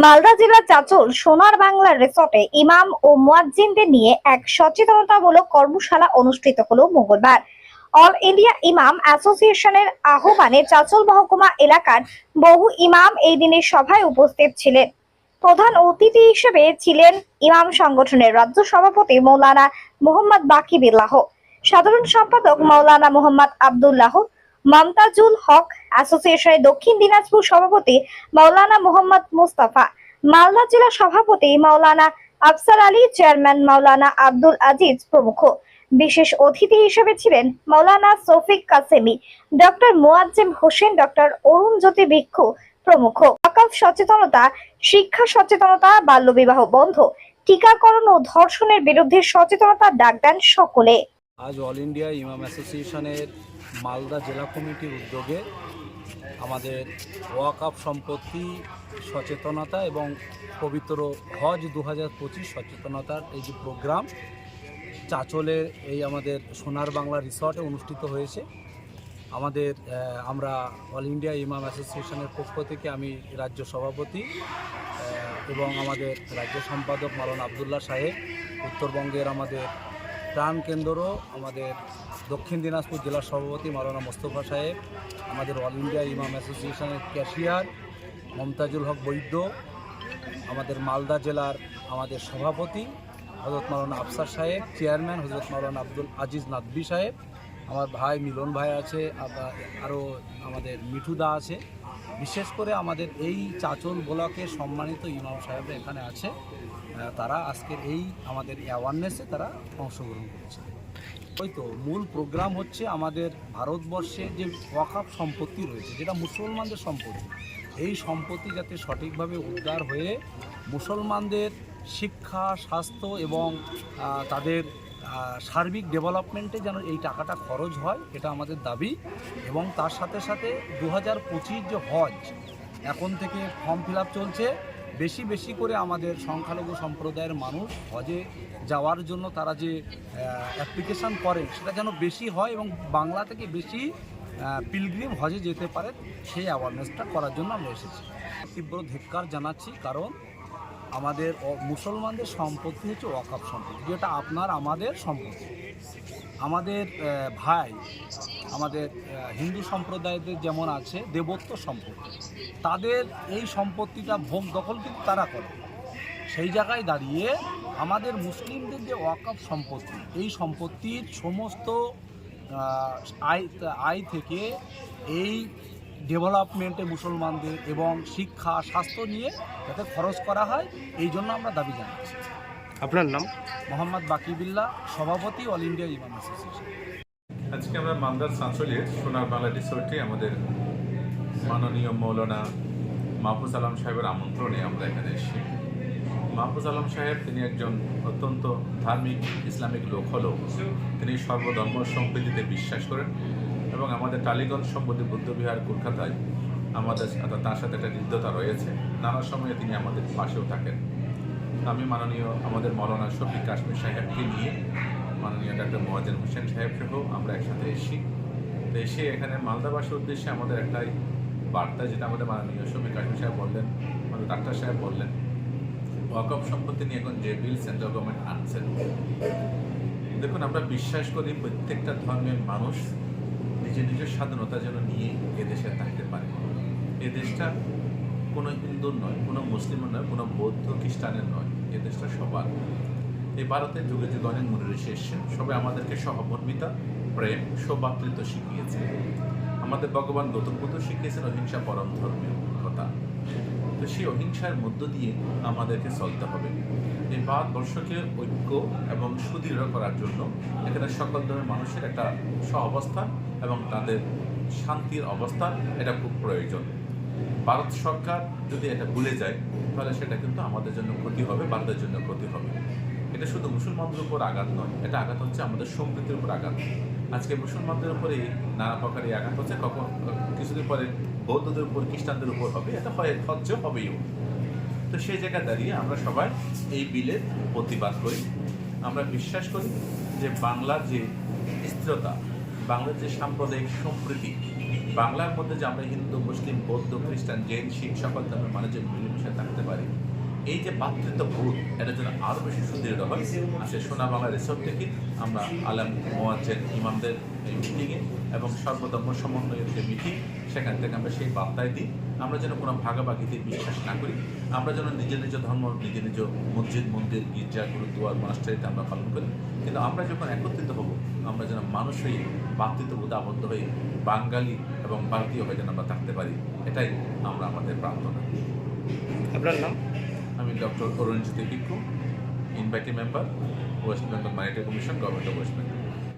মালদা জেলার চাঁচল সোনার বাংলা রিসর্টে ইমাম ও মুয়াজ্জিনদের নিয়ে এক সচেতনতামূলক কর্মশালা অনুষ্ঠিত হলো মঙ্গলবার। অল ইন্ডিয়া ইমাম অ্যাসোসিয়েশনের আহ্বানে চাঁচল মহকুমা এলাকার বহু ইমাম এই দিনের সভায় উপস্থিত ছিলেন। প্রধান অতিথি হিসেবে ছিলেন ইমাম সংগঠনের রাজ্য সভাপতি মৌলানা মোহাম্মদ বাকি বিল্লাহ, সাধারণ সম্পাদক মৌলানা মোহাম্মদ আব্দুল্লাহ, মমতাজুল হক, অ্যাসোসিয়েশনের দক্ষিণ দিনাজপুর সভাপতি মৌলানা মোহাম্মদ মুস্তাফা, মালদা জেলা সভাপতি মৌলানা আফসার আলী, চেয়ারম্যান মৌলানা আব্দুল আজিজ প্রমুখ। বিশেষ অতিথি হিসেবে ছিলেন মৌলানা সফিক কাসেমি, ডক্টর মুয়াজ্জেম হোসেন, ডক্টর অরুণ জ্যোতি ভিক্ষু প্রমুখ। ওয়াকফ সচেতনতা, শিক্ষা সচেতনতা, বাল্যবিবাহ বন্ধ, টিকাকরণ ও ধর্ষণের বিরুদ্ধে সচেতনতা ডাক দেন সকলে। আজ অল ইন্ডিয়া ইমাম অ্যাসোসিয়েশনের মালদা জেলা কমিটির উদ্যোগে আমাদের ওয়াকফ সম্পত্তি সচেতনতা এবং পবিত্র হজ 2025 সচেতনতার এই যে প্রোগ্রাম চাঁচলের এই আমাদের সোনার বাংলা রিসর্টে অনুষ্ঠিত হয়েছে। আমরা অল ইন্ডিয়া ইমাম অ্যাসোসিয়েশনের পক্ষ থেকে আমি রাজ্য সভাপতি এবং আমাদের রাজ্য সম্পাদক মাওলানা আবদুল্লাহ সাহেব, উত্তরবঙ্গের আমাদের প্রাণকেন্দ্র আমাদের দক্ষিণ দিনাজপুর জেলার সভাপতি মাওলানা মোস্তফা সাহেব, আমাদের অল ইন্ডিয়া ইমাম অ্যাসোসিয়েশনের ক্যাশিয়ার মমতাজুল হক বৈদ্য, আমাদের মালদা জেলার আমাদের সভাপতি হযরত মাওলানা আফসার সাহেব, চেয়ারম্যান হযরত মাওলানা আব্দুল আজিজ নাদবি সাহেব, আমার ভাই মিলন ভাই আছে, আরও আমাদের মিঠুদা আছে। বিশেষ করে আমাদের এই চাঁচল ব্লকের সম্মানিত ইমাম সাহেবরা এখানে আছে। তারা আজকের এই আমাদের অ্যাওয়ারনেসে তারা অংশগ্রহণ করেছে। ওই তো মূল প্রোগ্রাম হচ্ছে আমাদের ভারতবর্ষে যে ওয়াকফ সম্পত্তি রয়েছে, যেটা মুসলমানদের সম্পত্তি, এই সম্পত্তি যাতে সঠিকভাবে উদ্ধার হয়ে মুসলমানদের শিক্ষা, স্বাস্থ্য এবং তাদের সার্বিক ডেভেলপমেন্টে যেন এই টাকাটা খরচ হয়, এটা আমাদের দাবি। এবং তার সাথে সাথে 2025 যে হজ, এখন থেকে ফর্ম ফিল আপ চলছে। বেশি বেশি করে আমাদের সংখ্যালঘু সম্প্রদায়ের মানুষ হজে যাওয়ার জন্য তারা যে অ্যাপ্লিকেশান করেন সেটা যেন বেশি হয় এবং বাংলা থেকে বেশি পিলগ্রিম হজে যেতে পারে, সেই অ্যাওয়ারনেসটা করার জন্য আমরা এসেছি। তীব্র ধিক্কার জানাচ্ছি, কারণ আমাদের মুসলমানদের সম্পত্তি হচ্ছে ওয়াকফ সম্পত্তি, যেটা আমাদের সম্পত্তি। আমাদের ভাই, আমাদের হিন্দু সম্প্রদায়দের যেমন আছে দেবত্ব সম্পত্তি, তাদের এই সম্পত্তিটা ভোগ দখল কিন্তু তারা করে। সেই জায়গায় দাঁড়িয়ে আমাদের মুসলিমদের যে ওয়াকফ সম্পত্তি, এই সম্পত্তির সমস্ত আয় থেকে এই ডেভেলপমেন্টে মুসলমানদের এবং শিক্ষা, স্বাস্থ্য নিয়ে যাতে খরচ করা হয়, এই জন্য আমরা দাবি জানাচ্ছি। আপনার নাম? মোহাম্মদ বাকি বিল্লাহ, সভাপতি অল ইন্ডিয়া ইমাম অ্যাসোসিয়েশন। আজকে আমরা মালদার চাঁচলের সোনার বাংলা রিসোর্টে আমাদের মাননীয় মৌলানা মাহফুজ আলম সাহেবের আমন্ত্রণে আমরা এখানে এসেছি। মাহফুজ আলম সাহেব তিনি একজন অত্যন্ত ধার্মিক ইসলামিক লোক হলেও তিনি সর্বধর্ম সম্প্রীতিতে বিশ্বাস করেন এবং আমাদের টালিগঞ্জ সম্পত্তি বুদ্ধবিহার কলকাতায় তার সাথে একটা হৃদ্যতা রয়েছে। নানা সময়ে তিনি আমাদের পাশেও থাকেন। আমি মাননীয় আমাদের মৌলানা শফিক কাশ্মীর সাহেবকে নিয়ে মাননীয় ডক্টর মুয়াজ্জেম হোসেন সাহেবকেও আমরা একসাথে এসেছি। তো এসে এখানে মালদাবাসীর উদ্দেশ্যে আমাদের একটাই বার্তা, যেটা আমাদের মাননীয় শফিক কাশ্মীর সাহেব বললেন, আমাদের ডাক্তার সাহেব বললেন, ওয়াকফ সম্পত্তি নিয়ে এখন যে বিল সেন্ট্রাল গভর্নমেন্ট আনছেন, দেখুন আমরা বিশ্বাস করি প্রত্যেকটা ধর্মের মানুষ নিজের স্বাধীনতা যেন নিয়ে এদেশে থাকতে পারে। এ দেশটা কোনো হিন্দুর নয়, কোনো মুসলিমের নয়, কোনো বৌদ্ধ খ্রিস্টানের নয়, এ দেশটা সবার। এই ভারতের যুগে যুগে অনেক মুনি ঋষি এসেছেন, সবাই আমাদেরকে সহমর্মিতা, প্রেম, সৌভাতৃত্ব শিখিয়েছে। আমাদের ভগবান গৌতম বুদ্ধ শিখিয়েছেন অহিংসা পরম ধর্মীয়তা। তো সেই অহিংসার মধ্য দিয়ে আমাদেরকে চলতে হবে। এই ভারতবর্ষকে ঐক্য এবং সুদৃঢ় করার জন্য এখানে সকল ধরনের মানুষের একটা সহাবস্থান এবং তাদের শান্তির অবস্থান, এটা খুব প্রয়োজন। ভারত সরকার যদি এটা ভুলে যায় তাহলে সেটা কিন্তু আমাদের জন্য ক্ষতি হবে, ভারতের জন্য ক্ষতি হবে। এটা শুধু মুসলমানদের উপর আঘাত নয়, এটা আঘাত হচ্ছে আমাদের সম্প্রীতির উপর আঘাত। আজকে মুসলমানদের উপরে নানা প্রকারের আঘাত হচ্ছে, কখন কিছুদিন পরে বৌদ্ধদের উপর, খ্রিস্টানদের উপর হবে, এটা হচ্ছে হবেইও। তো সেই জায়গায় দাঁড়িয়ে আমরা সবাই এই বিলের প্রতিবাদ করি। আমরা বিশ্বাস করি যে বাংলার যে স্থিরতা, বাংলার যে সাম্প্রদায়িক সম্প্রীতি, বাংলার মধ্যে যে আমরা হিন্দু, মুসলিম, বৌদ্ধ, খ্রিস্টান, জৈন, শিখ সকল ধর্মের মানুষ যে মিলেমিশে থাকতে পারি, এই যে ভ্রাতৃত্ববোধ এটা যেন আরও বেশি সুদৃঢ় হয়, সে সোনা বাংলা রিসোর্ট থেকে আমরা আলেম মোয়াজ্জেন ইমামদের এই মিটিংয়ে এবং সর্বধর্ম সমন্বয়ের যে মিটিং, সেখান থেকে আমরা সেই বার্তায় দিই আমরা যেন কোনো ভাগাভাগিতে বিশ্বাস না করি, আমরা যেন নিজ নিজ ধর্ম নিজ নিজ মসজিদ মন্দির গির্জা গুরুদুয়ার মনাস্ট্রিতে আমরা পালন করি, কিন্তু আমরা যখন একত্রিত হব আমরা যেন মানুষ হয়ে ভ্রাতৃত্ববোধে আবদ্ধ হয়ে বাঙালি এবং ভারতীয় হয়ে যেন আমরা থাকতে পারি, এটাই আমরা আমাদের প্রার্থনা। আপনার নাম? আমি ডক্টর অরুণজ্যোতি ভিক্ষু, invitee member, West Bengal monetary commission, government of West Bengal.